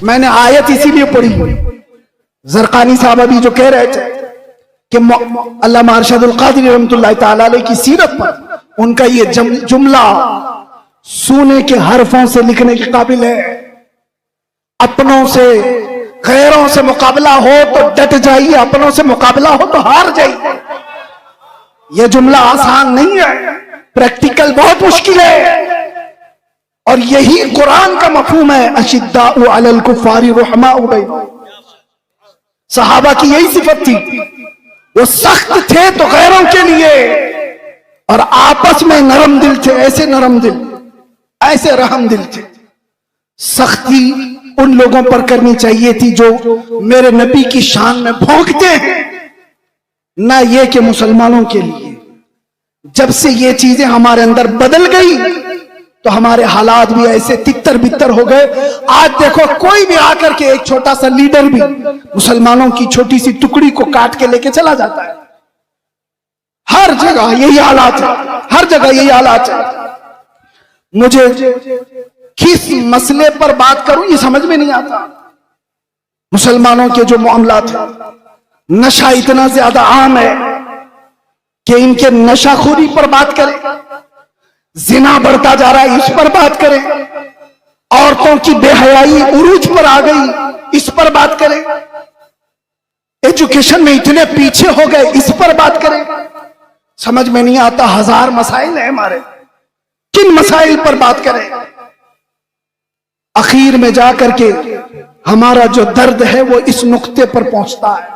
मैंने आयत इसीलिए पढ़ी, ज़रक़ानी साहब अभी जो कह रहे थे कि अल्लामा अरशदुल क़ादरी रहमतुल्लाह तआला अलैह की सीरत पर उनका ये जुमला सोने के हरफों से लिखने के काबिल है। अपनों से गैरों से मुकाबला हो तो डट जाइए, अपनों से मुकाबला हो तो हार जाइए। यह जुमला आसान नहीं है, प्रैक्टिकल बहुत मुश्किल है। और यही कुरान का मफहूम है, अशिद्दाउ अलल कुफ्फारि रुहमाउ बैनहुम। सहाबा की यही सिफत थी, वो सख्त थे तो गैरों के लिए और आपस में नरम दिल थे। ऐसे नरम दिल, ऐसे रहम दिल थे। सख्ती उन लोगों पर करनी चाहिए थी जो मेरे नबी की शान में भौंकते हैं, ना ये कि मुसलमानों के लिए। जब से ये चीजें हमारे अंदर बदल गई तो हमारे हालात भी ऐसे तितर बितर हो गए। आज देखो, कोई भी आकर के, एक छोटा सा लीडर भी मुसलमानों की छोटी सी टुकड़ी को काट के लेके चला जाता है। हर जगह यही हालात है, हर जगह यही हालात है। मुझे किस मसले पर बात करूं ये समझ में नहीं आता। मुसलमानों के जो मामलात हैं, नशा इतना ज्यादा आम है कि इनके नशाखोरी पर बात करें, जिना बढ़ता जा रहा है इस पर बात करें, औरतों की बेहयाई उरूज पर आ गई इस पर बात करें, एजुकेशन में इतने पीछे हो गए इस पर बात करें। समझ में नहीं आता, हजार मसाइल है हमारे, किन मसाइल पर बात करें। आखिर में जाकर के हमारा जो दर्द है वो इस नुक्ते पर पहुंचता है।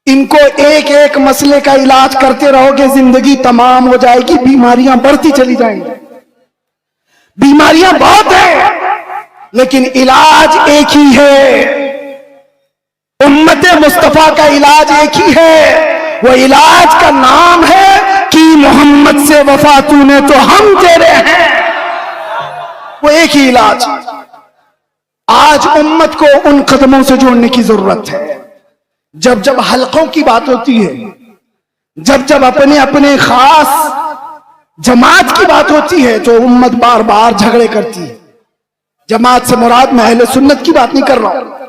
इनको एक एक मसले का इलाज करते रहोगे, जिंदगी तमाम हो जाएगी, बीमारियां बढ़ती चली जाएंगी। बीमारियां बहुत है लेकिन इलाज एक ही है। उम्मत मुस्तफा का इलाज एक ही है, वो इलाज का नाम है कि मोहम्मद से वफा तूने तो हम तेरे हैं। वो एक ही इलाज। आज उम्मत को उन कदमों से जोड़ने की जरूरत है। जब जब हलकों की बात होती है, जब जब अपने अपने खास जमात की बात होती है तो उम्मत बार बार झगड़े करती है। जमात से मुराद मैं अहले सुन्नत की बात नहीं कर रहा हूं,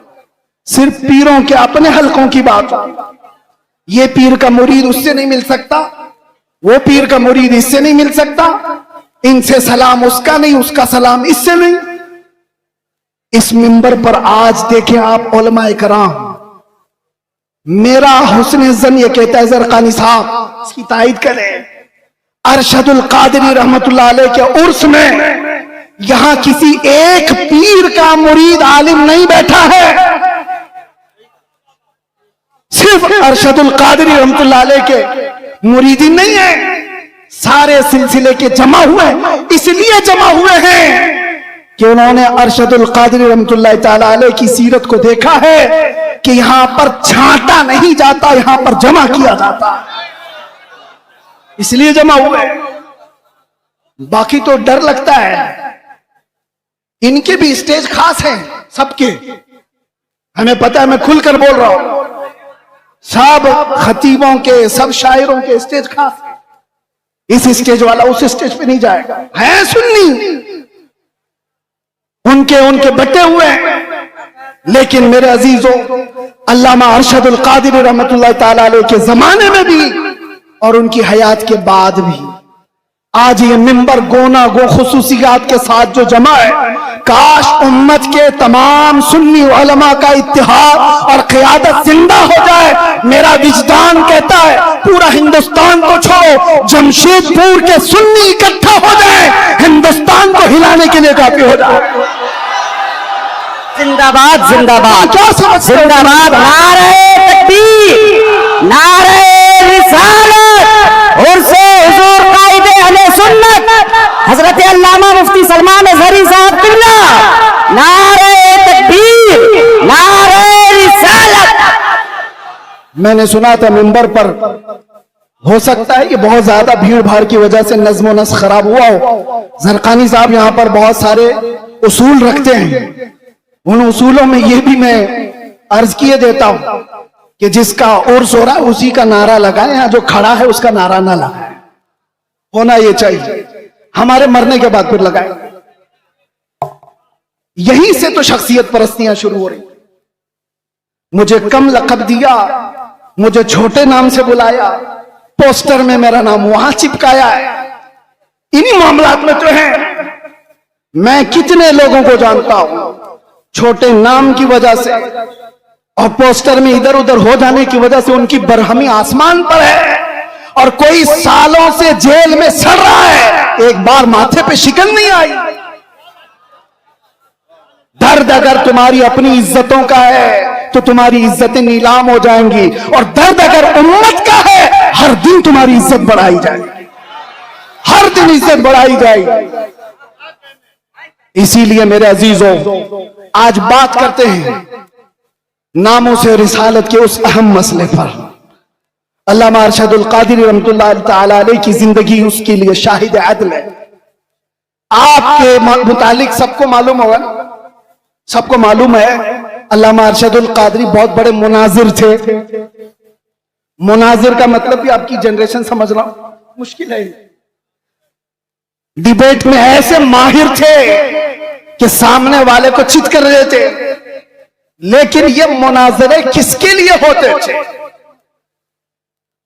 सिर्फ पीरों के अपने हलकों की बात हो। ये पीर का मुरीद उससे नहीं मिल सकता, वो पीर का मुरीद इससे नहीं मिल सकता, इनसे सलाम उसका नहीं, उसका सलाम इससे नहीं। इस मिंबर पर आज देखें आप उलमाए कराम, मेरा हुस्न ज़न ये कहता है, ज़रक़ानी साहब इसकी तायद करें, अरशदुल क़ादरी रहमतुल्लाह अलैह के उर्स में यहां किसी एक पीर का मुरीद आलिम नहीं बैठा है, सिर्फ अरशदुल क़ादरी रहमतुल्लाह अलैह के मुरीदी नहीं है, सारे सिलसिले के जमा हुए। इसलिए जमा हुए हैं कि उन्होंने अरशदुल क़ादरी रहमतुल्लाह तआला अलैह की सीरत को देखा है कि यहां पर छांटा नहीं जाता, यहां पर जमा किया जाता, इसलिए जमा हुए। बाकी तो डर लगता है। इनके भी स्टेज खास हैं, सबके हमें पता है, मैं खुलकर बोल रहा हूं, सब खतीबों के, सब शायरों के स्टेज खास है। इस स्टेज वाला उस स्टेज पे नहीं जाएगा। है सुन्नी, उनके बटे हुए हैं। लेकिन मेरे अजीजों, अल्लामा अरशदुल क़ादरी रहमतुल्लाह तआला अलैह के जमाने में भी और उनकी हयात के बाद भी आज ये मिंबर गोना गो खुसूसियात के साथ जो जमा है, काश उम्मत के तमाम सुन्नी उलमा का इत्तिहाद और क़ियादत जिंदा हो जाए। मेरा विजदान कहता है पूरा हिंदुस्तान को छोड़ो, जमशेदपुर के सुन्नी इकट्ठा हो जाए, हिंदुस्तान को हिलाने के लिए काफी हो जाए। जिंदाबाद जिंदाबाद जिंदाबाद, नारे तकबीर, नारे रिसालत, उर्से हुजूर कायदे अहले सुन्नत हजरत अल्लामा मुफ्ती सलमान अज़हरी साहब किबला, नारे तकबीर, नारे रिसालत। मैंने सुना था मिंबर पर, हो सकता है कि बहुत ज्यादा भीड़ भाड़ की वजह से नज़्म व नस्क़ खराब हुआ हो। ज़रक़ानी साहब यहाँ पर बहुत सारे उसूल रखते हैं, उन उसूलों में ये भी मैं अर्ज किए देता हूं कि जिसका उर्स हो रहा है उसी का नारा लगाए, यहाँ जो खड़ा है उसका नारा ना लगाए। होना ये चाहिए, हमारे मरने के बाद फिर लगाए। यहीं से तो शख्सियत परस्तियां शुरू हो रही। मुझे कम लक़ब दिया, मुझे छोटे नाम से बुलाया, पोस्टर में मेरा नाम वहां चिपकाया है। इन्हीं मामलात में तो है। मैं कितने लोगों को जानता हूं छोटे नाम की वजह से और पोस्टर में इधर उधर हो जाने की वजह से उनकी बरहमी आसमान पर है, और कोई सालों से जेल में सड़ रहा है, एक बार माथे पे शिकन नहीं आई। दर्द अगर तुम्हारी अपनी इज्जतों का है तो तुम्हारी इज्जतें नीलाम हो जाएंगी, और दर्द अगर उम्मत का है हर दिन तुम्हारी इज्जत बढ़ाई जाएगी, हर दिन इज्जत बढ़ाई जाएगी। इसीलिए मेरे अजीजों, आज बात करते हैं नामों से रिसालत के उस अहम मसले पर। अल्लामा अरशदुल क़ादिरी रहमतुल्लाह तआला अलैह की जिंदगी उसके लिए शाहिद अदल है। आपके मुतालिक सबको मालूम होगा, सबको मालूम है अल्लामा अरशदुल क़ादिरी बहुत बड़े मुनाजिर थे। मुनाजिर का मतलब भी आपकी जनरेशन समझना मुश्किल है। डिबेट में ऐसे माहिर थे कि सामने वाले को चित कर देते। लेकिन ये मुनाजरे किसके लिए होते थे?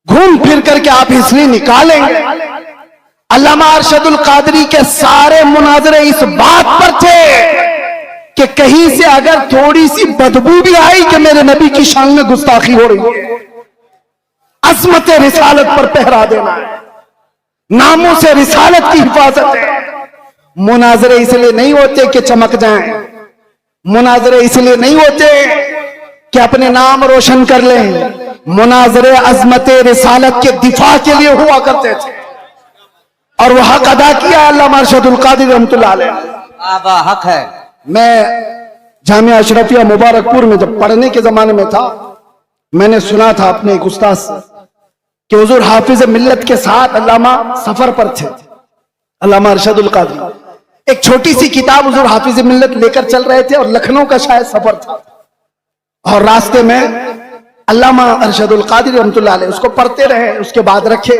घूम फिर करके आप हिस्ट्री निकालेंगे, अल्लामा अरशदुल क़ादिरी के सारे मुनाजरे इस बात पर थे कि कहीं से अगर थोड़ी सी बदबू भी आई कि मेरे नबी की शान में गुस्ताखी हो रही है, अज़मत रिसालत पर पहरा देना है, नामों से रिसालत की हिफाजत है। मुनाजरे इसलिए नहीं होते कि चमक जाएं, मुनाजरे इसलिए नहीं होते कि अपने नाम रोशन कर लें, मुनाजरे अज़मत रिसालत के दिफा के लिए हुआ करते थे, और वह हक अदा किया अल्लामा अरशदुल क़ादिरी रहमतुल्लाह अलैह। हक है। मैं जामिया अशरफिया मुबारकपुर में जब पढ़ने के जमाने में था, मैंने सुना था अपने एक उस्ताद से कि हुजूर हाफिज मिल्लत के साथ अल्लामा सफर पर थे। अल्लामा अरशदुल क़ादिरी एक छोटी सी किताब हुजूर हाफिज मिल्लत लेकर चल रहे थे, और लखनऊ का शायद सफर था, और रास्ते में अल्लामा अरशदुल क़ादिरी रहमतुल्लाह अलैह उसको पढ़ते रहे, उसके बाद रखे।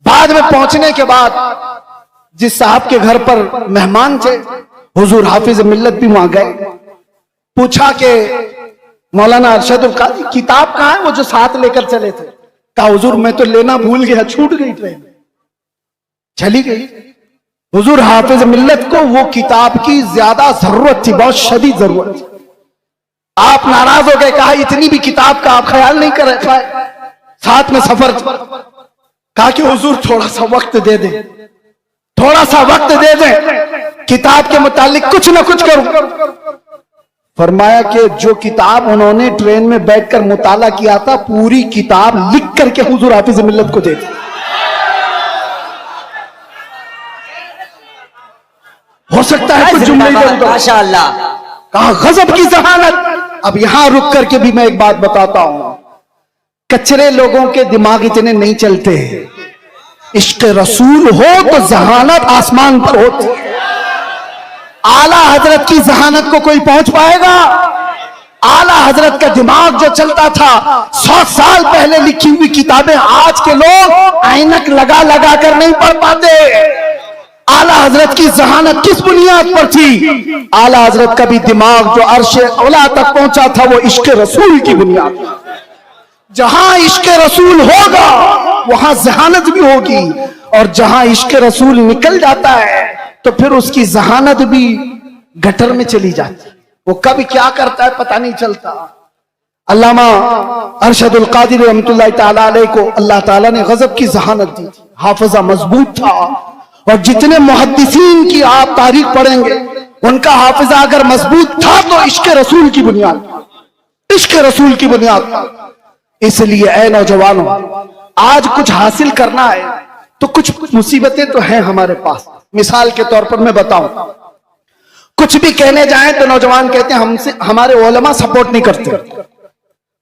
बाद में पहुंचने के बाद जिस साहब के घर पर मेहमान थे, हुजूर हाफिज मिल्लत भी वहां गए। पूछा कि मौलाना अरशदुल क़ादिरी किताब कहां है, वो जो साथ लेकर चले थे? कहा हुजूर मैं तो लेना भूल गया, छूट गई, ट्रेन चली गई। हुजूर हाफिज मिल्लत को वो किताब की ज्यादा जरूरत थी, बहुत शदीद जरूरत थी। आप नाराज हो गए, कहा इतनी भी किताब का आप ख्याल नहीं कर पाए, साथ में सफर। कहा कि हुजूर थोड़ा सा वक्त दे दे, थोड़ा सा वक्त दे दे, किताब के मुतालिक कुछ ना कुछ करूं। फरमाया कि जो किताब उन्होंने ट्रेन में बैठकर मुताला किया था, पूरी किताब लिख करके हुजूर हाफिज मिल्लत को दे दी। हो सकता है कुछ जुमले इधर उधर, माशाअल्लाह। कहा गजब की जहानत। अब यहां रुक करके भी मैं एक बात बताता हूं, कचरे लोगों के दिमाग इतने नहीं चलते। इश्क रसूल हो तो जहानत आसमान पर होती है। आला हजरत की जहानत को कोई पहुंच पाएगा? आला हजरत का दिमाग जो चलता था, 100 साल पहले लिखी हुई किताबें आज के लोग ऐनक लगा लगा कर नहीं पढ़ पाते। आला हजरत की जहानत किस बुनियाद पर थी? आला हजरत का भी दिमाग जो अर्शे औला तक पहुंचा था, वो इश्क रसूल की बुनियाद पर। जहां इश्क रसूल होगा वहां जहानत भी होगी, और जहां इश्क रसूल निकल जाता है तो फिर उसकी जहानत भी गटर में चली जाती। वो कभी क्या करता है पता नहीं चलता। अल्लामा अरशदुल क़ादिरी रहमतुल्लाह तआला अलैह को अल्लाह ताला ने गजब की जहानत दी थी, हाफिजा मजबूत था। और जितने मुहद्दिसीन की आप तारीख पढ़ेंगे, उनका हाफिजा अगर मजबूत था तो इश्क रसूल की बुनियाद, इश्क रसूल की बुनियाद। इसलिए ऐ नौजवानों, आज कुछ हासिल करना है तो कुछ मुसीबतें तो हैं हमारे पास। मिसाल के तौर पर मैं बताऊं, कुछ भी कहने जाएं तो नौजवान कहते हैं हमसे हमारे उलमा सपोर्ट नहीं करते,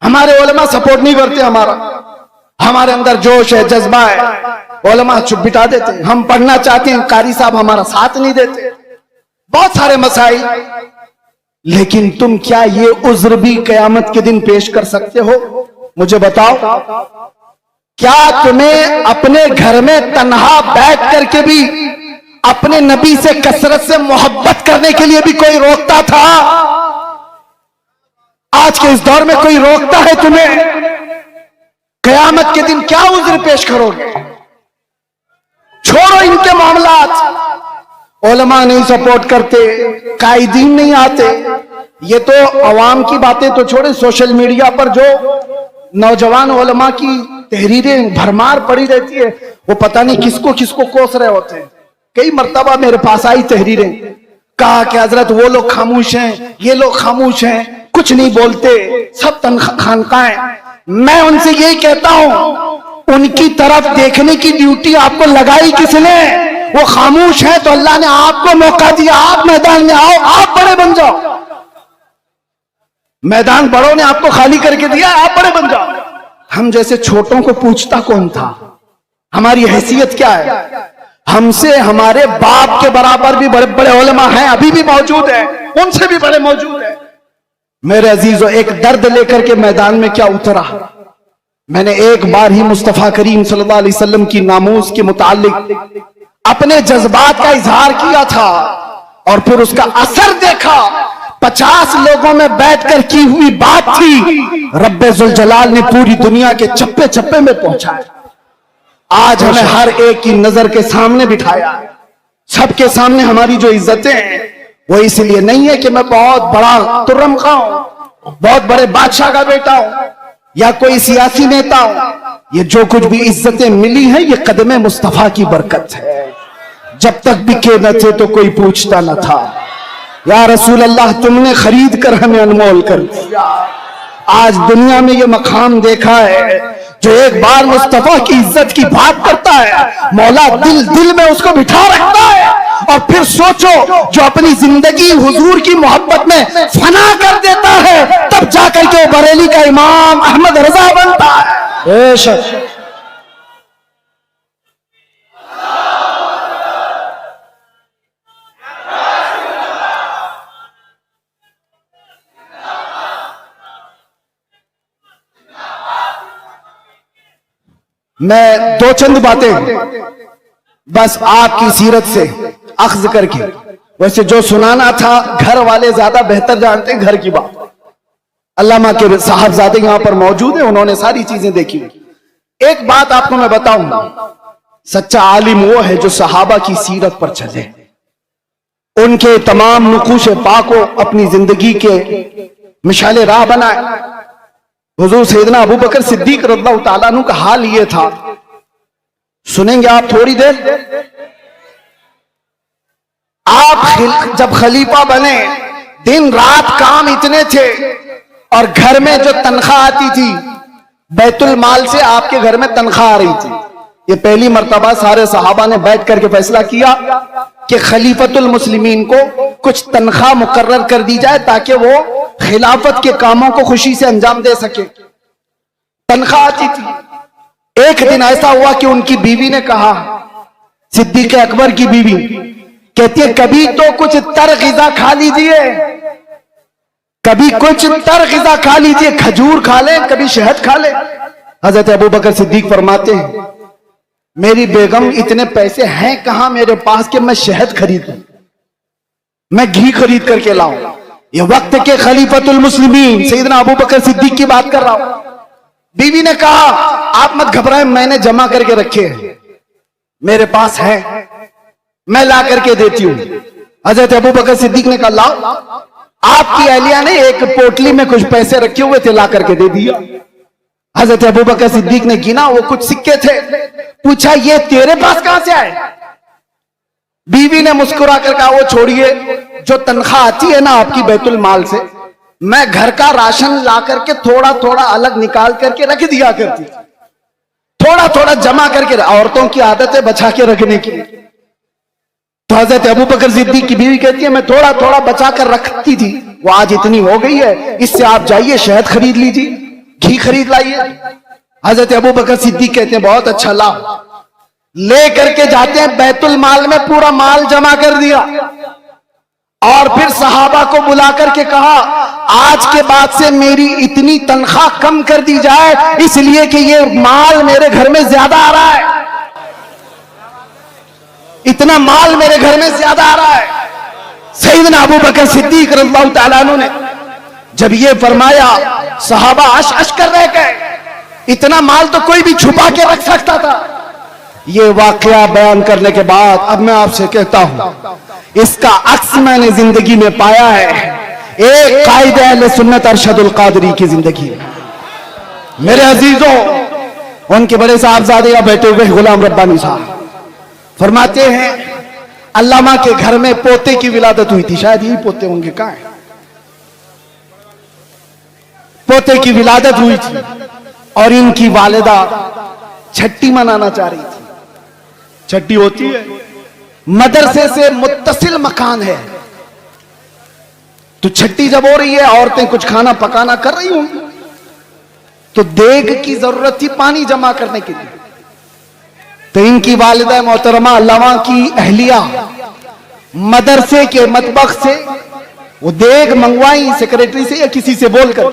हमारे उलमा सपोर्ट नहीं करते, हमारे अंदर जोश है, जज्बा है, उलमा चुप बिठा देते हैं। हम पढ़ना चाहते हैं, कारी साहब हमारा साथ नहीं देते, बहुत सारे मसाइल। लेकिन तुम क्या ये उज्र भी कयामत के दिन पेश कर सकते हो? मुझे बताओ, क्या तुम्हें अपने घर में तन्हा बैठ करके भी अपने नबी से कसरत से मोहब्बत करने के लिए भी कोई रोकता था? आज के इस दौर में कोई रोकता है तुम्हें? कयामत के दिन क्या उज्र पेश करोगे? छोड़ो इनके मामलात। उलमा नहीं सपोर्ट करते, कायदीन नहीं आते। ये तो अवाम की बातें तो छोड़े, सोशल मीडिया पर जो नौजवान उलमा की तहरीरें भरमार पड़ी रहती है, वो पता नहीं किसको किसको कोस रहे होते हैं। कई मर्तबा मेरे पास आई तहरीरें, कहा कि हजरत वो लोग खामोश हैं, ये लोग खामोश हैं, कुछ नहीं बोलते, सब खानकाएं। मैं उनसे यही कहता हूं, उनकी तरफ देखने की ड्यूटी आपको लगाई किसने? वो खामोश है तो अल्लाह ने आपको मौका दिया, आप मैदान में आओ, आप बड़े बन जाओ। मैदान बड़ों ने आपको खाली करके दिया, आप बड़े बन जाओ। हम जैसे छोटों को पूछता कौन था? हमारी हैसियत क्या है? हमसे हमारे बाप के बराबर भी बड़े बड़े उलमा हैं, अभी भी मौजूद है, उनसे भी बड़े मौजूद है। मेरे अजीजों, एक दर्द लेकर के मैदान में क्या उतरा? मैंने एक बार ही मुस्तफा करीम सल्लल्लाहु अलैहि वसल्लम की नामूस के मुतालिक अपने जज्बात का इजहार किया था और फिर उसका असर देखा। 50 लोगों में बैठकर की हुई बात थी, रब्बे जुल जलाल ने पूरी दुनिया के चप्पे चप्पे में पहुंचाया। आज हमें हर एक की नजर के सामने बिठाया। सबके सामने हमारी जो इज्जतें हैं वो इसलिए नहीं है कि मैं बहुत बड़ा तुर्रम खा हूं, बहुत बड़े बादशाह का बेटा हूं या कोई सियासी नेता हूं। ये जो कुछ भी इज्जतें मिली हैं, ये कदमे मुस्तफा की बरकत है। जब तक बिके न थे तो कोई पूछता न था, या रसूल अल्लाह तुमने खरीद कर हमें अनमोल कर दिया। आज दुनिया में ये मकाम देखा है, जो एक बार मुस्तफा की इज्जत की बात करता है, मौला दिल दिल में उसको बिठा रखता है। और फिर सोचो, जो अपनी जिंदगी हुजूर की मोहब्बत में फना कर देता है, तब जाकर के बरेली का इमाम अहमद रजा बनता है। बेशक मैं दो चंद बातें बस आपकी सीरत से अख्ज करके, वैसे जो सुनाना था घर वाले ज्यादा बेहतर जानते हैं घर की बात। अल्लामा के साहबजादे यहां पर मौजूद है, उन्होंने सारी चीजें देखी। एक बात आपको मैं बताऊं, सच्चा आलिम वो है जो सहाबा की सीरत पर चले, उनके तमाम नुकूश पाक को अपनी जिंदगी के मिसाल राह बनाए। हुजूर सैयदना अबू बकर सिद्दीक रज़ियल्लाहु ताला अन्हु का हाल ये था, सुनेंगे आप थोड़ी देर। आप जब खलीफा बने, दिन रात काम इतने थे और घर में जो तनख्वाह आती थी, बैतुल माल से आपके घर में तनख्वाह आ रही थी। ये पहली मर्तबा सारे सहाबा ने बैठ करके फैसला किया कि खलीफतुल मुस्लिमीन को कुछ तनख्वाह मुकर्रर कर दी जाए ताकि वो खिलाफत के कामों को खुशी से अंजाम दे सके। तनख्वाह आती थी। एक दिन ऐसा हुआ कि उनकी बीवी ने कहा, सिद्दीक अकबर की बीवी कहती है, कभी तो कुछ तर ग़िज़ा खा लीजिए, कभी कुछ तर ग़िज़ा खा लीजिए, खजूर खा ले, कभी शहद खा ले। हजरत अबू बकर सिद्दीक फरमाते हैं, मेरी बेगम इतने पैसे हैं कहां मेरे पास कि मैं शहद खरीद लूं, मैं घी खरीद करके लाऊं। ये वक्त के खलीफतुल मुस्लिमीन सैयदना अबू बकर सिद्दीक की बात कर रहा हूं। बीवी ने कहा, आप मत घबराएं, मैंने जमा करके रखे हैं, मेरे पास है, मैं ला करके देती हूं। हजरत अबू बकर सिद्दीक ने कहा, लाओ। आपकी अहलिया ने एक पोटली में कुछ पैसे रखे हुए थे, ला करके दे दिया। हजरत अबू बकर सिद्दीक ने गिना, वो कुछ सिक्के थे। पूछा, ये तेरे पास कहां से आए? बीवी ने मुस्कुरा कर कहा, वो छोड़िए, जो तनख्वाह आती है ना आपकी बैतुल माल से, मैं घर का राशन ला करके थोड़ा थोड़ा अलग निकाल करके रख दिया करती, थोड़ा थोड़ा जमा करके। औरतों की आदत है बचा के रखने की। तो हजरत अबू बकर सिद्दीक की बीवी कहती है, मैं थोड़ा थोड़ा बचा कर रखती थी, वो आज इतनी हो गई है, इससे आप जाइए शहद खरीद लीजिए, घी खरीद लाइए। हजरत अबू बकर सिद्दीक कहते हैं, बहुत अच्छा, लाओ। ले करके जाते हैं, बैतुल माल में पूरा माल जमा कर दिया और फिर सहाबा को बुला करके कहा, आज के बाद से मेरी इतनी तनख्वाह कम कर दी जाए, इसलिए कि ये माल मेरे घर में ज्यादा आ रहा है, इतना माल मेरे घर में ज्यादा आ रहा है। सैयदना अबू बकर सिद्दीक रज़ियल्लाहु ताला अन्हु ने जब ये फरमाया, सहाबा अश कर रह गए, इतना माल तो कोई भी छुपा के रख सकता था। ये वाकया बयान करने के बाद अब मैं आपसे कहता हूं, इसका अक्स मैंने जिंदगी में पाया है एक कायदे अहले सुन्नत अरशदुल कादरी की जिंदगी में। मेरे अजीजों, उनके बड़े साहबजादे या बैठे हुए गुलाम रब्बानी साहब फरमाते हैं, अल्लामा के घर में पोते की विलादत हुई थी, शायद यही पोते होंगे, कहां है? पोते की विलादत हुई थी और इनकी वालिदा छठी मनाना चाह रही थी। छठी होती है, मदरसे से मुत्तसिल मकान है, तो छठी जब हो रही है, औरतें कुछ खाना पकाना कर रही होंगी, तो देग की जरूरत थी पानी जमा करने के लिए। तो इनकी वालिदा मोहतरमा अल्लामा की अहलिया मदरसे के मतबख से वो देग मंगवाई सेक्रेटरी से या किसी से बोलकर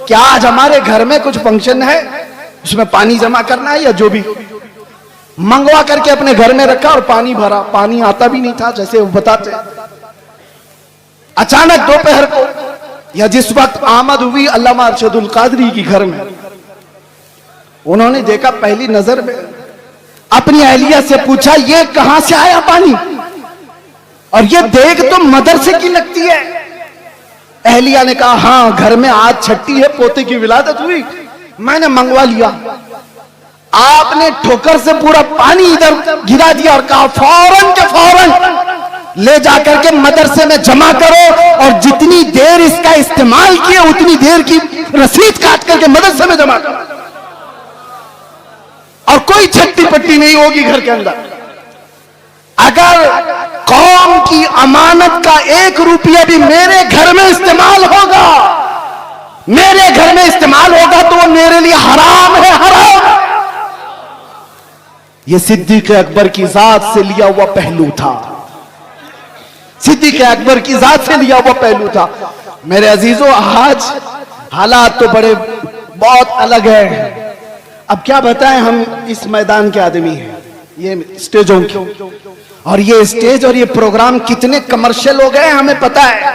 कि आज हमारे घर में कुछ फंक्शन है, उसमें पानी जमा करना है, या जो भी मंगवा करके अपने घर में रखा और पानी भरा। पानी आता भी नहीं था, जैसे वो बताते। अचानक दोपहर को या जिस वक्त आमद हुई अल्लामा अरशदुल कादरी की घर में, उन्होंने देखा, पहली नजर में अपनी अहलिया से पूछा, ये कहां से आया पानी, और ये देग तो मदरसे की लगती है। अहलिया ने कहा, हां, घर में आज छठी है, पोते की विलादत हुई, मैंने मंगवा लिया। आपने ठोकर से पूरा पानी इधर गिरा दिया और कहा, फौरन के फौरन ले जाकर के मदरसे में जमा करो, और जितनी देर इसका इस्तेमाल किए उतनी देर की रसीद काट करके मदरसे में जमा करो, और कोई छट्टी पट्टी नहीं होगी घर के अंदर। अगर कौम की अमानत का 1 रुपया भी मेरे घर में इस्तेमाल होगा, मेरे घर में इस्तेमाल होगा, तो वो मेरे लिए हराम है, हराम। ये सिद्दीक अकबर की जात से लिया हुआ पहलू था, सिद्दीक अकबर की जात से लिया हुआ पहलू था। मेरे अजीजों, आज हालात तो बड़े बहुत अलग है। अब क्या बताएं, हम इस मैदान के आदमी हैं, ये स्टेजों के, और ये स्टेज और ये प्रोग्राम कितने कमर्शियल हो गए हमें पता है।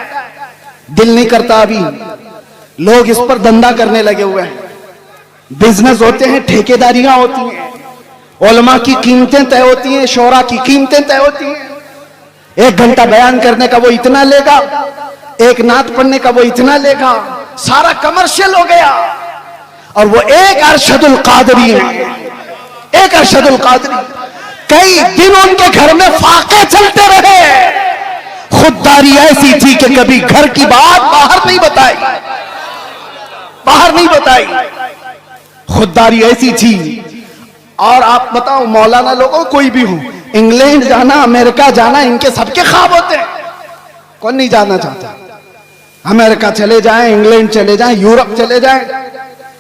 दिल नहीं करता, अभी लोग इस पर धंधा करने लगे हुए हैं, बिजनेस होते हैं, ठेकेदारियां होती हैं, उलमा की कीमतें तय होती हैं, शोरा की कीमतें तय होती हैं। 1 घंटा बयान करने का वो इतना लेगा, 1 नात पढ़ने का वो इतना लेगा, सारा कमर्शियल हो गया। और वो एक अरशदुल कादरी है, एक अरशदुल कादरी, कई दिन उनके घर में फाके चलते रहे। खुददारी ऐसी थी कि कभी घर की बात बाहर नहीं बताई, बाहर नहीं बताई, खुददारी ऐसी थी। और आप बताओ, मौलाना लोगों कोई भी हो, इंग्लैंड जाना, अमेरिका जाना, इनके सबके ख्वाब होते हैं। कौन नहीं जाना चाहता? अमेरिका चले जाएं, इंग्लैंड चले जाएं, यूरोप चले जाएं।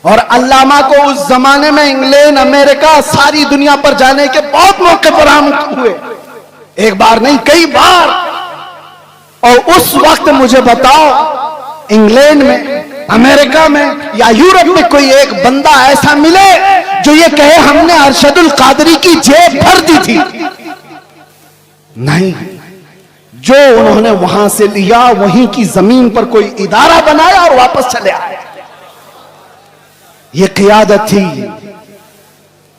और अल्लामा को उस जमाने में इंग्लैंड, अमेरिका, सारी दुनिया पर जाने के बहुत मौके फराहम हुए, एक बार नहीं कई बार। और उस वक्त मुझे बताओ, इंग्लैंड में, अमेरिका में या यूरोप में कोई एक बंदा ऐसा मिले जो ये कहे हमने अरशदुल कादरी की जेब भर दी थी? नहीं। जो उन्होंने वहां से लिया, वहीं की जमीन पर कोई इदारा बनाया और वापस चले आए। ये क़ियादत थी।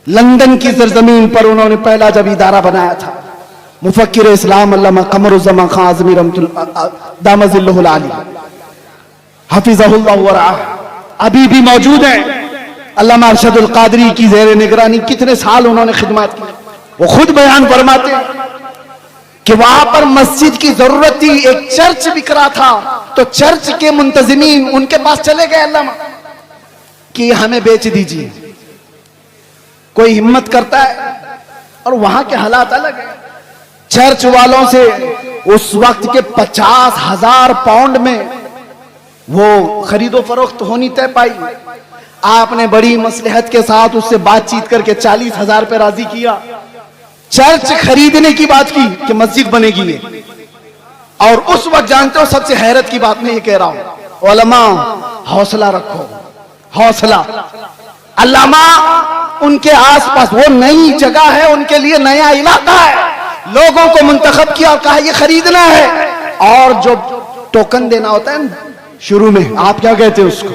लंदन की सरजमीन पर उन्होंने पहला जब इदारा बनाया था, मुफक्किर इस्लाम अल्लामा कमरुज़्ज़मान खान आज़मी दामजिल्लुहुल आली हफिज़हुल्लाह व रआह अभी भी मौजूद हैं। अल्लामा अरशदुल कादरी की ज़ेर निगरानी कितने साल उन्होंने खिदमत की। वो खुद बयान फरमाते हैं कि वहां पर मस्जिद की जरूरत थी, एक चर्च बिक रहा था, तो चर्च के मुंतजिमीन उनके पास चले गए अल्लामा कि हमें बेच दीजिए। कोई हिम्मत करता है, और वहां के हालात अलग है। चर्च वालों से उस वक्त के 50,000 पाउंड में वो खरीदो फरोख्त होनी तय पाई। आपने बड़ी मसलहत के साथ उससे बातचीत करके 40,000 पे राजी किया। चर्च खरीदने की बात की कि मस्जिद बनेगी ये। और उस वक्त जानते हो, सबसे हैरत की बात मैं ये कह रहा हूं, उलमा हौसला रखो, हौसला। अल्लामा उनके आसपास, वो नई जगह है, उनके लिए नया इलाका है, लोगों को मुंतखब किया और कहा ये खरीदना है। और जो टोकन देना होता है शुरू में, आप क्या कहते हैं उसको,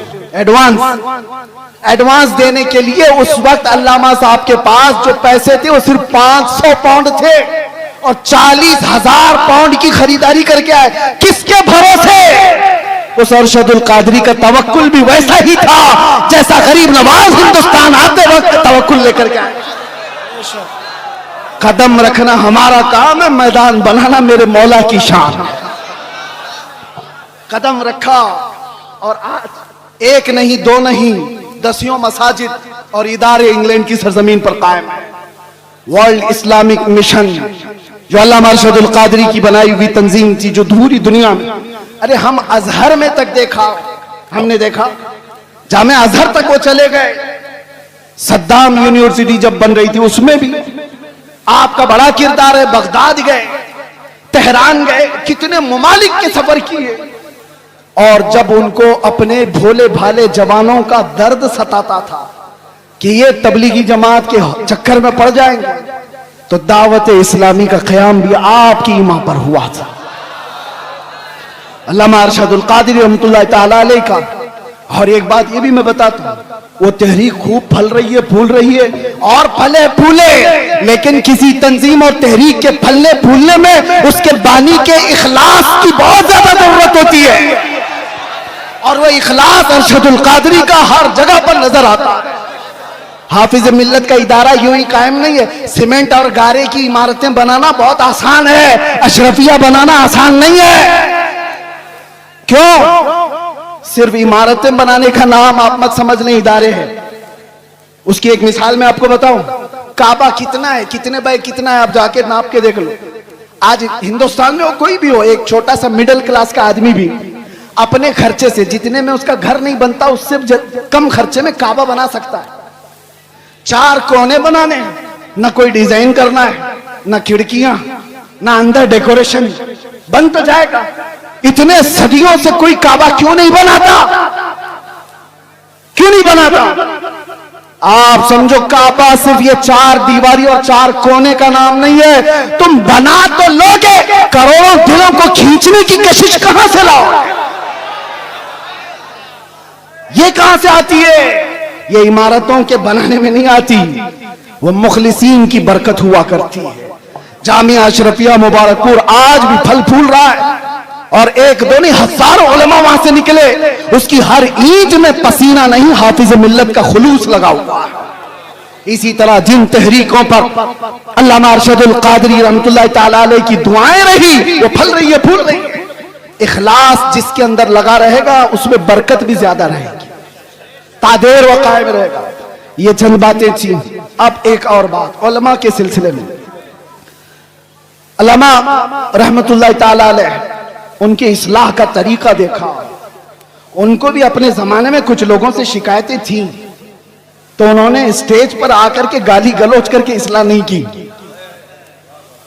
एडवांस देने के लिए उस वक्त अल्लामा साहब के पास जो पैसे थे वो सिर्फ 500 पाउंड थे और 40,000 पाउंड की खरीदारी करके आए। किसके भरोसे? उस अरशदुल कादरी का तवक्कुल भी वैसा ही था जैसा गरीब नवाज हिंदुस्तान आते वक्त तवक्कुल लेकर के आए। कदम रखना हमारा काम है, मैदान बनाना मेरे मौला की शान। कदम रखा और आज एक नहीं, दो नहीं, दसियों मसाजिद और इदारे इंग्लैंड की सरजमीन पर कायम है। वर्ल्ड इस्लामिक मिशन जो अल्लामा अरशदुल कादरी की बनाई हुई तंजीम थी, जो पूरी दुनिया में, अरे हम अजहर में तक देखा, हमने देखा जामे अजहर तक वो चले गए। सद्दाम यूनिवर्सिटी जब बन रही थी उसमें भी आपका बड़ा किरदार है। बगदाद गए, तेहरान गए, कितने ममालिक के सफर किए। और जब उनको अपने भोले भाले जवानों का दर्द सताता था कि ये तबलीगी जमात के चक्कर में पड़ जाएंगे, तो दावत इस्लामी का क़याम भी आपकी ईमा पर हुआ था। अल्लामा अरशदुल कादरी रहमतुल्लाह तआला अलैह का। और एक बात ये भी मैं बताता हूं, वो तहरीक खूब फल रही है, फूल रही है और फले फूले, लेकिन किसी तंजीम और तहरीक के फलने फूलने में उसके बानी के इखलास की बहुत ज्यादा जरूरत होती है। और वो इखलास अरशदुल कादरी का हर जगह पर नजर आता है। हाफिज मिल्लत का इदारा यूं ही कायम नहीं है। सीमेंट और गारे की इमारतें बनाना बहुत आसान है, अशरफिया बनाना आसान नहीं है। क्यों? सिर्फ इमारतें बनाने का नाम आप मत समझ लें इदारे हैं। उसकी एक मिसाल मैं आपको बताऊं, काबा कितना है, कितने बाय कितना है, आप जाके नाप के देख लो। आज हिंदुस्तान में हो, कोई भी हो, एक छोटा सा मिडिल क्लास का आदमी भी अपने खर्चे से, जितने में उसका घर नहीं बनता उससे कम खर्चे में काबा बना सकता है। 4 कोने बनाने, ना कोई डिजाइन करना है, ना खिड़कियां, ना अंदर डेकोरेशन, बन तो जाएगा। इतने सदियों से कोई काबा क्यों नहीं बनाता? क्यों नहीं बनाता? आप समझो काबा सिर्फ ये 4 दीवारी और 4 कोने का नाम नहीं है। तुम बना तो लोगे, करोड़ों दिलों को खींचने की कोशिश कहां से लाओ? ये कहां से आती है? ये इमारतों के बनाने में नहीं आती, वो मुखलिसीन की बरकत हुआ करती है। जामिया अशरफिया मुबारकपुर आज भी फल फूल रहा है और एक दो नहीं, हजारों उलमा वहां से निकले। उसकी हर ईंट में पसीना नहीं, हाफिज मिल्लत का खुलूस लगा हुआ है। इसी तरह जिन तहरीकों पर अल्लामा अरशदुल कादरी रहमतुल्लाह तआला अलैह की दुआएं रही, वो फल रही है, फूल रही है। इखलास जिसके अंदर लगा रहेगा उसमें बरकत भी ज्यादा रहेगी, तादेर व कायम रहेगा। ये चंद बातें थी। अब एक और बात उलमा के सिलसिले में, अल्लामा रहमतुल्लाह तआला अलैह उनके इस्लाह का तरीका देखा। उनको भी अपने जमाने में कुछ लोगों से शिकायतें थी, तो उन्होंने स्टेज पर आकर के गाली गलौज करके इस्लाह नहीं की।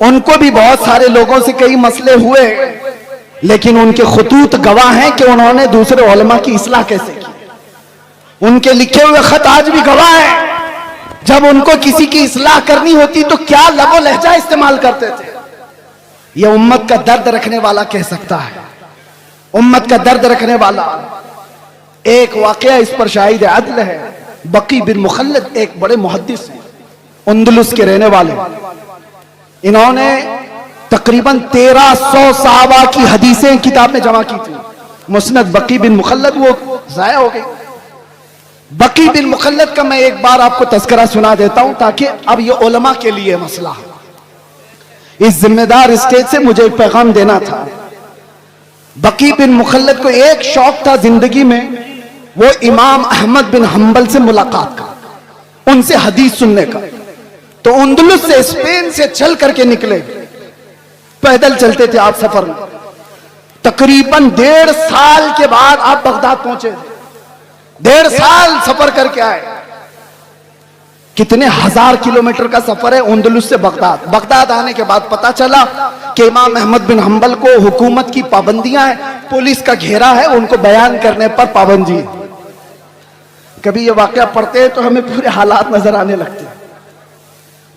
उनको भी बहुत सारे लोगों से कई मसले हुए, लेकिन उनके खुतूत गवाह हैं कि उन्होंने दूसरे उलमा की इस्लाह कैसे की। उनके लिखे हुए खत आज भी गवाह हैं। जब उनको किसी की इस्लाह करनी होती तो क्या लबो लहजा इस्तेमाल करते थे। यह उम्मत का दर्द रखने वाला कह सकता है, उम्मत का दर्द रखने वाला। एक वाकया इस पर शाहिद अदल है। बकी बिन मुखल्लद एक बड़े मुहद्दिस हैं, अंदलुस के रहने वाले। इन्होंने तकरीबन 1300 सहाबा की हदीसें किताब में जमा की थी। मुस्नद बकी बिन मुखल्लद वो जाया हो गई। बकी बिन मुखल्लद का मैं एक बार आपको तज़किरा सुना देता हूं, ताकि अब ये उलमा के लिए मसला है। इस जिम्मेदार स्टेज से मुझे एक पैगाम देना था। बकी बिन मुखल्लद को एक शौक था जिंदगी में, वो इमाम अहमद बिन हंबल से मुलाकात का, उनसे हदीस सुनने का। तो अंदलुस से, स्पेन से चल करके निकले, पैदल चलते थे आप सफर में। तकरीबन 1.5 साल के बाद आप बगदाद पहुंचे। 1.5 साल सफर करके आए। कितने हजार किलोमीटर का सफर है अंदलुस से बगदाद। बगदाद आने के बाद पता चला कि इमाम अहमद बिन हंबल को हुकूमत की पाबंदियां हैं, पुलिस का घेरा है, उनको बयान करने पर पाबंदी है। कभी ये वाकया पढ़ते हैं तो हमें पूरे हालात नजर आने लगते हैं।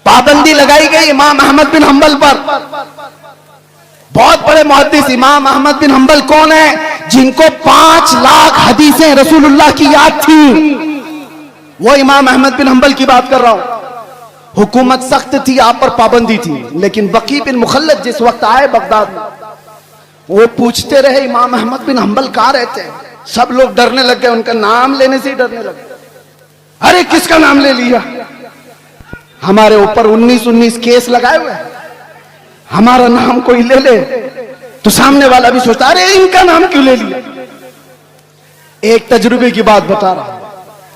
पाबंदी लगाई गई इमाम अहमद बिन हंबल पर। बहुत बड़े मुहद्दिस इमाम अहमद बिन हंबल कौन है? जिनको 5 लाख हदीसें रसूलुल्लाह की याद थी, वो इमाम अहमद बिन हंबल की बात कर रहा हूं। हुकूमत सख्त थी, आप पर पाबंदी थी, लेकिन बकी बिन मुखल्लद जिस वक्त आए बगदाद में, वो पूछते रहे इमाम अहमद बिन हंबल कहां रहते हैं। सब लोग डरने लग गए, उनका नाम लेने से ही डरने लगे। अरे किसका नाम ले लिया? हमारे ऊपर 19 केस लगाए हुए हैं, हमारा नाम कोई ले ले तो सामने वाला भी सोचता अरे इनका नाम क्यों ले लिया। एक तजुर्बे की बात बता रहा हूं,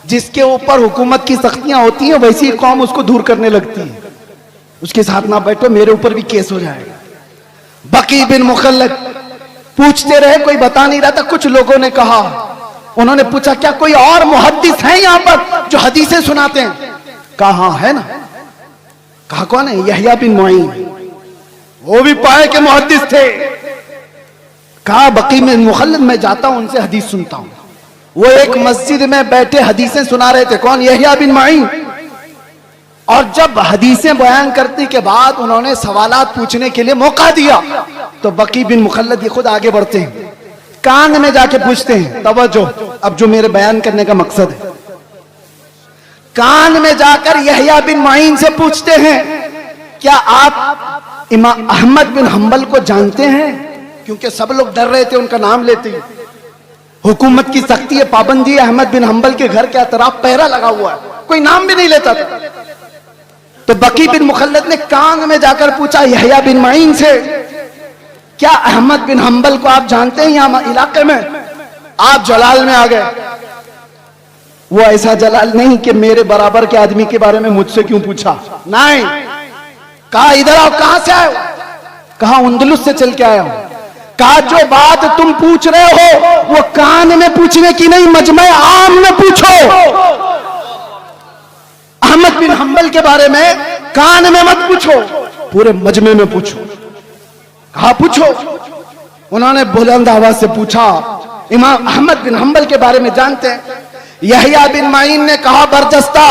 जिसके ऊपर हुकूमत की सख्तियां होती हैं वैसी कौम उसको दूर करने लगती है। उसके साथ ना बैठो, मेरे ऊपर भी केस हो जाएगा। बकी बिन मुखल्लद पूछते रहे, कोई बता नहीं रहा था। कुछ लोगों ने कहा, उन्होंने पूछा क्या कोई और मुहद्दिस है यहां पर जो हदीसें सुनाते हैं? कहा हाँ है ना। कहा कौन है? यहया बिन मुईन, वो भी पाए के मुहद्दिस थे। कहा बकी बिन मुखल्लद मैं जाता हूं, उनसे हदीस सुनता हूं। वो एक मस्जिद में बैठे हदीसें सुना रहे थे। कौन? यहया बिन मुईन। और जब हदीसें बयान करने के बाद उन्होंने सवालात पूछने के लिए मौका दिया, तो बकी बिन मुखल्लद ये खुद आगे बढ़ते हैं, कान में जाके पूछते हैं। तवज्जो, अब जो मेरे बयान करने का मकसद है, कान में जाकर यहया बिन मुईन से पूछते हैं, क्या आप इमाम अहमद बिन हंबल को जानते हैं? क्योंकि सब लोग डर रहे थे उनका नाम लेते ही। हुकूमत की सख्ती है, पाबंदी है, अहमद बिन हंबल के घर के अतराफ पहरा लगा हुआ है, कोई नाम भी नहीं लेता था। तो बकी बिन मुखल्लद ने कान में जाकर पूछा यहया बिन मुईन से, क्या अहमद बिन हंबल को आप जानते हैं यहां इलाके में? आप जलाल में आ गए। वो ऐसा जलाल नहीं कि मेरे बराबर के आदमी के बारे में मुझसे क्यों पूछा, नहीं। कहा इधर आओ, कहां से आए हो? कहा अंदलुस से चल के आया हूं। कहा जो बात तुम पूछ रहे हो वो कान में पूछने की नहीं, मजमे आम में पूछो। अहमद बिन हंबल के बारे में कान में मत पूछो, पूरे मजमे में पूछो। कहा पूछो। उन्होंने बुलंद आवाज से पूछा, इमाम अहमद बिन हंबल के बारे में जानते हैं? यहया बिन मुईन ने कहा बरजस्ता,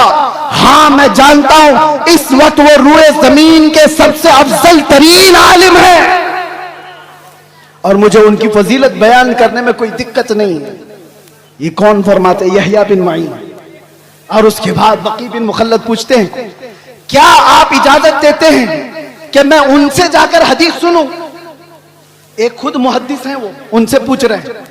हां मैं जानता हूं, इस वक्त वो रूए जमीन के सबसे अफजल तरीन आलिम है और मुझे उनकी फजीलत बयान करने में कोई दिक्कत नहीं है। ये कौन फरमाते? यहया बिन मुईन। और उसके बाद बकी बिन मुखल्लद पूछते हैं, क्या आप इजाजत देते हैं कि मैं उनसे जाकर हदीस सुनूं? एक खुद मुहद्दिस हैं, वो उनसे पूछ रहे हैं,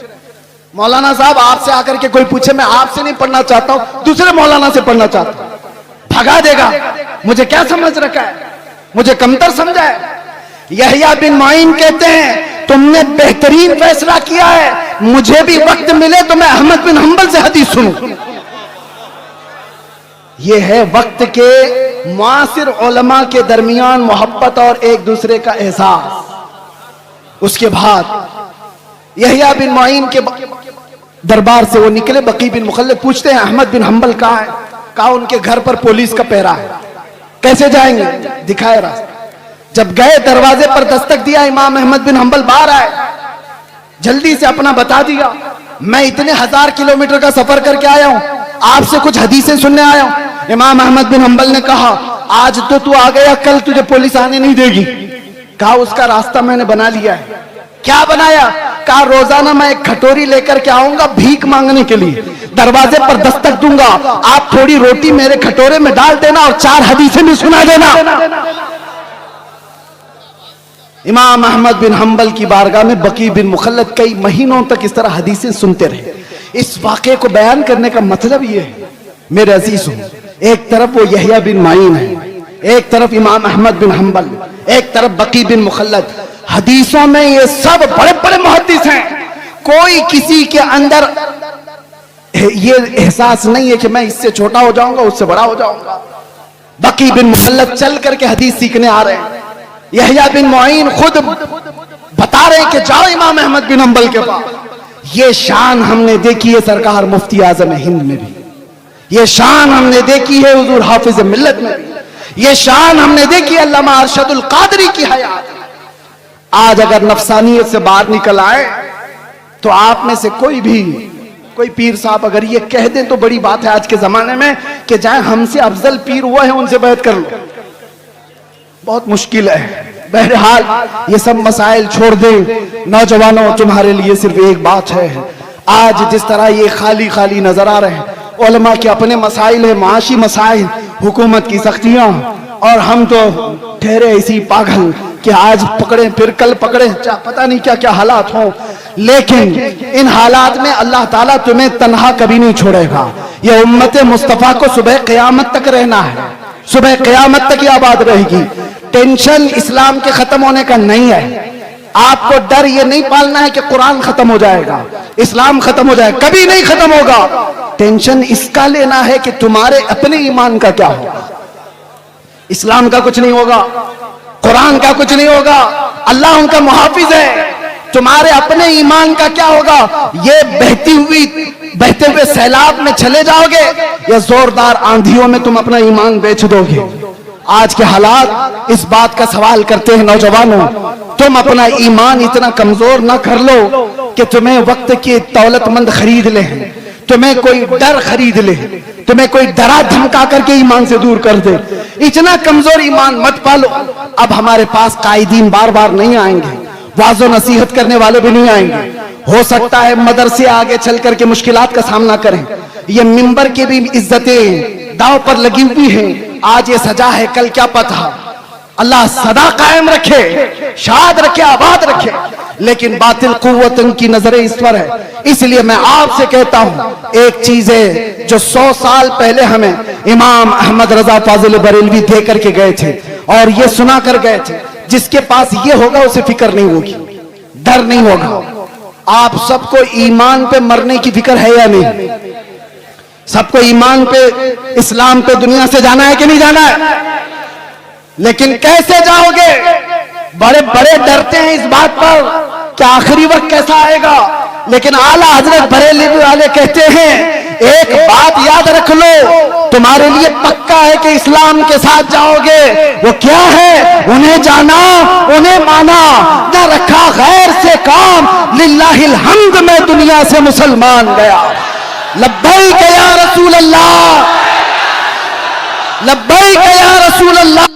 मौलाना साहब आपसे आकर के कोई पूछे, मैं आपसे नहीं पढ़ना चाहता हूं, दूसरे मौलाना से पढ़ना चाहता हूं। भगा देगा, मुझे क्या समझ रखा है, मुझे कमतर समझा है। यहया बिन मुईन कहते हैं तुमने बेहतरीन फैसला किया है, मुझे भी वक्त मिले तो मैं अहमद बिन हंबल से हदीस सुनूं। यह है वक्त के मुआसिर उलमा के दरमियान मोहब्बत और एक दूसरे का एहसास। उसके बाद यहया बिन मुईन के दरबार से वो निकले। बकी बिन मुखल्लद पूछते हैं अहमद बिन हंबल कहाँ है? कहा उनके घर पर पुलिस का पहरा है। कैसे जाएंगे? दिखाए रास्ता। जब गए दरवाजे पर दस्तक दिया, इमाम अहमद बिन हंबल बाहर आए, जल्दी से अपना बता दिया, मैं इतने 1000 किलोमीटर का सफर करके आया हूं, आपसे कुछ हदीसें सुनने आया हूं। इमाम अहमद बिन हंबल ने कहा आज तो तू आ गया, कल तुझे पुलिस आने नहीं देगी। कहा उसका रास्ता मैंने बना लिया है। क्या बनाया? कहा रोजाना मैं एक कटोरी लेकर के आऊंगा भीख मांगने के लिए, दरवाजे पर दस्तक दूंगा, आप थोड़ी रोटी मेरे कटोरे में डाल देना और 4 हदीसें भी सुना देना। इमाम अहमद बिन हंबल की बारगाह में बकी बिन मुखल्लद कई महीनों तक इस तरह हदीसें सुनते रहे। इस वाक़े को बयान करने का मतलब ये है मेरे अजीजों, एक तरफ वो यहया बिन मुईन है, एक तरफ इमाम अहमद बिन हंबल, एक तरफ बकी बिन मुखल्लद। हदीसों में ये सब बड़े बड़े मुहद्दिस हैं। कोई किसी के अंदर ये एहसास नहीं है कि मैं इससे छोटा हो जाऊंगा, उससे बड़ा हो जाऊंगा। बकी बिन मुखल्लद चल करके हदीस सीखने आ रहे हैं। यहया बिन मुईन खुद बता रहे हैं कि जाओ इमाम अहमद बिन हंबल के पास। ये शान हमने देखी है सरकार मुफ्ती आजम हिंद में भी, ये शान हमने देखी है हुजूर हाफिज मिल्लत में भी, ये शान हमने देखी है अल्लामा अरशदुल कादरी की हयात। आज अगर नफसानियत से बाहर निकल आए तो आप में से कोई पीर साहब अगर ये कह दें तो बड़ी बात है आज के जमाने में कि चाहे हमसे अफजल पीर हुआ है उनसे बैत कर लो। बहुत मुश्किल है। बहरहाल ये सब मसाइल छोड़ दे नौजवानों, तुम्हारे लिए सिर्फ एक बात है, आज जिस तरह ये खाली खाली नजर आ रहे हैं, उलमा के अपने मसाइल है, माशी मसाइल, हुकूमत की सख्तियां, और हम तो ठहरे ऐसी पागल कि आज पकड़े फिर कल पकड़े, पता नहीं क्या क्या हालात हो। लेकिन इन हालात में अल्लाह ताला तुम्हें तन्हा कभी नहीं छोड़ेगा। ये उम्मत मुस्तफा को सुबह क़यामत तक रहना है, सुबह क़यामत तक ये आबाद रहेगी। टेंशन इस्लाम के खत्म होने का नहीं है। आपको डर ये नहीं पालना है कि कुरान खत्म हो जाएगा, इस्लाम खत्म हो जाएगा, कभी नहीं खत्म होगा। टेंशन इसका लेना है कि तुम्हारे अपने ईमान का क्या होगा। इस्लाम का कुछ नहीं होगा, कुरान का कुछ नहीं होगा, अल्लाह उनका मुहाफिज है। तुम्हारे अपने ईमान का क्या होगा। ये बहते हुए सैलाब में चले जाओगे या जोरदार आंधियों में तुम अपना ईमान बेच दोगे। आज के हालात इस बात का सवाल करते हैं नौजवानों, तुम अपना ईमान इतना कमजोर ना कर लो कि तुम्हें वक्त की दौलतमंद खरीद ले, तुम्हें कोई डर खरीद ले, तुम्हें कोई डरा धमका करके ईमान से दूर कर दे। इतना कमजोर ईमान मत पालो। अब हमारे पास कायदीन बार बार नहीं आएंगे, वाज़ो नसीहत करने वाले भी नहीं आएंगे। हो सकता है मदरसे आगे चल करके मुश्किलात का सामना करें। ये मिंबर की भी इज्जतें दांव पर लगी हुई हैं। आज ये सजा है, कल क्या पता। अल्लाह सदा कायम रखे, शाद रखे, आबाद रखे। लेकिन बातिल कुव्वतन की नजरें इस पर है। इसलिए मैं आपसे कहता हूं, एक चीज है जो 100 साल पहले हमें इमाम अहमद रजा फाजिल बरेलवी दे करके गए थे और ये सुना कर गए थे, जिसके पास ये होगा उसे फिक्र नहीं होगी, डर नहीं होगा। आप सबको ईमान पे मरने की फिक्र है या नहीं? सबको ईमान पे, इस्लाम पे दुनिया से जाना है कि नहीं जाना है? लेकिन कैसे जाओगे? बड़े बड़े डरते हैं इस बात पर कि आखिरी वक्त कैसा आएगा। लेकिन आला हजरत बरेलवी वाले कहते हैं, एक बात याद रख लो, तुम्हारे लिए पक्का है कि इस्लाम के साथ जाओगे। वो क्या है? उन्हें जाना, उन्हें माना, न रखा गैर से काम, लिल्लाहिल हम्द में दुनिया से मुसलमान गया। लब्बैक या रसूल अल्लाह, लब्बैक या रसूल अल्लाह।